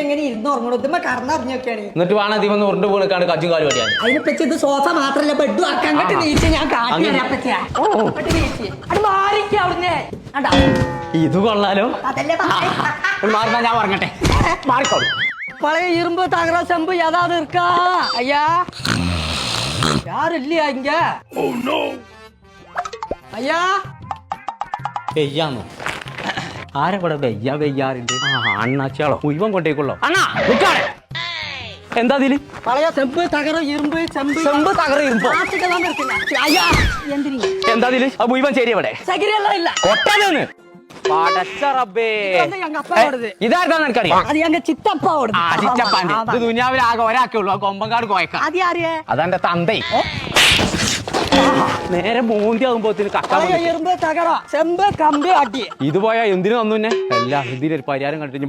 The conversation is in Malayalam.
എങ്ങനെ ഇരുന്ന് ഉറങ്ങണ കറന്നറിഞ്ഞൊക്കെയാണ്. എന്നിട്ട് വേണം ഇതിമൊന്ന് ഉരുണ്ട് വീണക്കാണ് കജ്ജും കാലും പറ്റിയാണ്. അതിനെപ്പറ്റി ഇത് സോഫ മാത്രല്ല ബെഡും ആക്കാൻ നീച്ച് ഞാൻ കാട്ടിയാ അവിടുന്ന്. ഇത് കൊള്ളാലോ. അതല്ലേ മാറുന്ന ഞാൻ പറഞ്ഞട്ടെ മാറിക്കോളൂ. பழைய இரும்பு தகர செம்பு ஏதாவது இருக்கா ஐயா? யாரும் இல்லையா இங்க? ஐயா വെയ്യാന്നോ? ആരെവിടെ വെയ്യ വെയ്യാറുണ്ട്? അണ്ണാച്ചാളോ മുഴുവൻ കൊണ്ടേക്കുള്ളോ? അണ്ണാ എന്താ ഇതില്? பழைய செம்பு தகர இரும்பு செம்பு ചെമ്പ് തകര ഇരുമ്പോ ஐயா எந்திரி. എന്താ ഇതില്? ആ മുഴുവൻ ശരി എവിടെ? சகிரியெல்லாம் இல்ல. കൊട്ടാന്ന് പടച്ച റബ്ബേ. எங்க அப்பாவோடது. ഇതാർക്കാന്ന് എനിക്കറിയാം. அது எங்க சித்தப்பாவோடது. ആ ചിറ്റപ്പാന്റെ. ഇത് ദുനിയാവിൽ ആകെ ഒരാക്കേ ഉള്ളൂ. ആ കൊമ്പങ്കാട് കോയക്ക. அது யாரு? അതെന്റെ തന്തേ. നേരെ മൂന്തി ആകുമ്പോത്തിന് കക്കാൻ பழைய இரும்பு தகரம் செம்பு கம்பு அடி. ഇത് പോയാ എന്തിനു തന്നു? എല്ലാം ഇതിനൊരു പരിഹാരം കണ്ടിട്ട്